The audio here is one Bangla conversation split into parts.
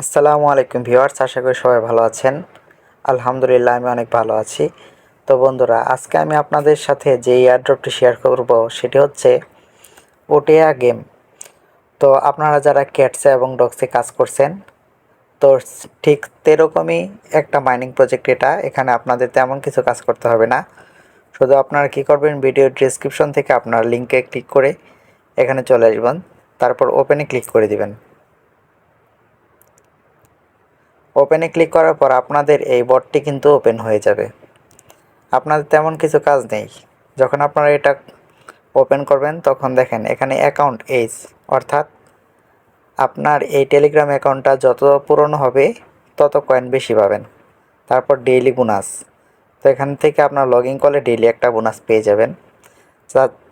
আসসালামু আলাইকুম ভিউয়ার্স, আশা করি সবাই ভালো আছেন। আলহামদুলিল্লাহ আমি অনেক ভালো আছি। তো বন্ধুরা, আজকে আমি আপনাদের সাথে যে এয়ারড্রপটি শেয়ার করব সেটি হচ্ছে ওটিয়া গেম। তো আপনারা যারা ক্যাটসে এবং ডগসে কাজ করছেন, তো ঠিক তেরকমই একটা মাইনিং প্রজেক্ট এটা। এখানে আপনাদের তেমন কিছু কাজ করতে হবে না। শুধু আপনারা কী করবেন, ভিডিও ডিসক্রিপশন থেকে আপনার লিঙ্কে ক্লিক করে এখানে চলে আসবেন, তারপর ওপেনে ক্লিক করে দিবেন। ওপেনে ক্লিক করার পর আপনাদের এই বটটি কিন্তু ওপেন হয়ে যাবে। আপনাদের তেমন কিছু কাজ নেই। যখন আপনারা এটা ওপেন করবেন তখন দেখেন এখানে অ্যাকাউন্ট এজ, অর্থাৎ আপনার এই টেলিগ্রাম অ্যাকাউন্টটা যত পুরনো হবে তত কয়েন বেশি পাবেন। তারপর ডেইলি বোনাস, তো এখান থেকে আপনার লগ ইন করলে ডেইলি একটা বোনাস পেয়ে যাবেন।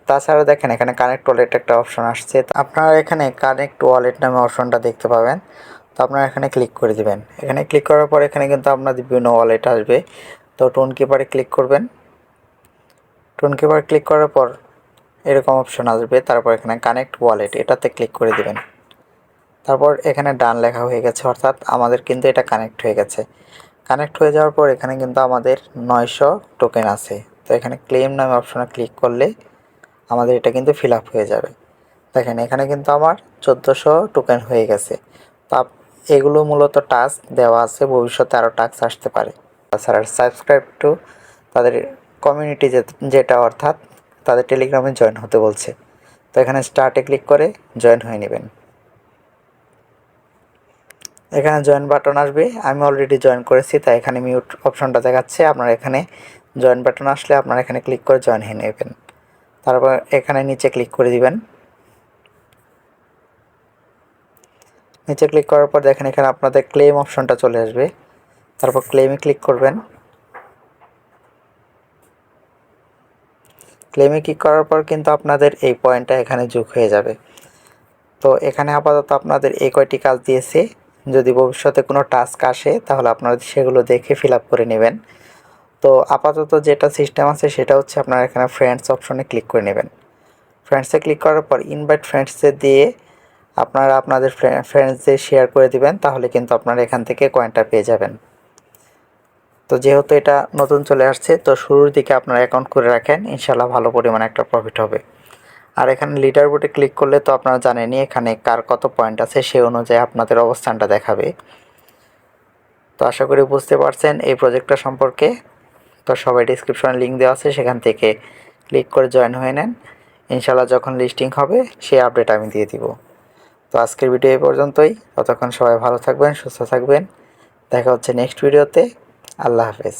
তাছাড়াও দেখেন এখানে কানেক্ট ওয়ালেট একটা অপশন আসছে, আপনারা এখানে কানেক্ট ওয়ালেট নামে অপশনটা দেখতে পাবেন। তো আপনারা এখানে ক্লিক করে দিবেন। এখানে ক্লিক করার পর এখানে কিন্তু আপনাদের বিভিন্ন ওয়ালেট আসবে। তো টোন কিপারে ক্লিক করবেন। টোন কিপার ক্লিক করার পর এরকম অপশন আসবে, তারপর এখানে কানেক্ট ওয়ালেট এটাতে ক্লিক করে দিবেন। তারপর এখানে ডান লেখা হয়ে গেছে, অর্থাৎ আমাদের কিন্তু এটা কানেক্ট হয়ে গেছে। কানেক্ট হয়ে যাওয়ার পর এখানে কিন্তু আমাদের 900 টোকেন আছে। তো এখানে ক্লেম নামে অপশনে ক্লিক করলে আমাদের এটা কিন্তু ফিল আপ হয়ে যাবে। দেখেন এখানে কিন্তু আমার 1400 টোকেন হয়ে গেছে। তো এগুলো মূলত টাস্ক দেওয়া আছে, ভবিষ্যতে আরও টাস্ক আসতে পারে। তাছাড়া সাবস্ক্রাইব টু তাদের কমিউনিটি যেটা, অর্থাৎ তাদের টেলিগ্রামে জয়েন হতে বলছে। তো এখানে স্টার্টে ক্লিক করে জয়েন হয়ে নেবেন। এখানে জয়েন বাটন আসবে, আমি অলরেডি জয়েন করেছি তাই এখানে মিউট অপশনটা দেখাচ্ছে। আপনার এখানে জয়েন বাটন আসলে আপনারা এখানে ক্লিক করে জয়েন হয়ে নেবেন। তারপর এখানে নিচে ক্লিক করে দিবেন। নিচে ক্লিক করার পর দেখেন এখানে আপনাদের ক্লেম অপশনটা চলে আসবে, তারপর ক্লেমে ক্লিক করবেন। ক্লেমে ক্লিক করার পর কিন্তু আপনাদের এই পয়েন্টটা এখানে যোগ হয়ে যাবে। তো এখানে আপাতত আপনাদের এই কয়টি কাজ দিয়েছে, যদি ভবিষ্যতে কোনো টাস্ক আসে তাহলে আপনারা সেগুলো দেখে ফিল আপ করে নেবেন। তো আপাতত যেটা সিস্টেম আছে সেটা হচ্ছে আপনারা এখানে ফ্রেন্ডস অপশনে ক্লিক করে নেবেন। ফ্রেন্ডসে ক্লিক করার পর ইনভাইট ফ্রেন্ডসে দিয়ে আপনারা আপনাদের ফ্রেন্ডসদের শেয়ার করে দিবেন, তাহলে কিন্তু আপনারা এখান থেকে কয়েনটা পেয়ে যাবেন। তো যেহেতু এটা নতুন চলে আসছে, তো শুরুর দিকে আপনারা অ্যাকাউন্ট করে রাখেন, ইনশাল্লাহ ভালো পরিমাণে একটা প্রফিট হবে। আর এখানে লিডার বোর্ডে ক্লিক করলে তো আপনারা জানেনই এখানে কার কত পয়েন্ট আছে সেই অনুযায়ী আপনাদের অবস্থানটা দেখাবে। তো আশা করি বুঝতে পারছেন এই প্রজেক্টটা সম্পর্কে। তো সবাই ডিসক্রিপশনে লিঙ্ক দেওয়া আছে, সেখান থেকে ক্লিক করে জয়েন হয়ে নেন। ইনশাল্লাহ যখন লিস্টিং হবে সেই আপডেট আমি দিয়ে দিব। তো আজকের ভিডিও এই পর্যন্তই। ততক্ষণ সবাই ভালো থাকবেন, সুস্থ থাকবেন। দেখা হচ্ছে নেক্সট ভিডিওতে। আল্লাহ হাফেজ।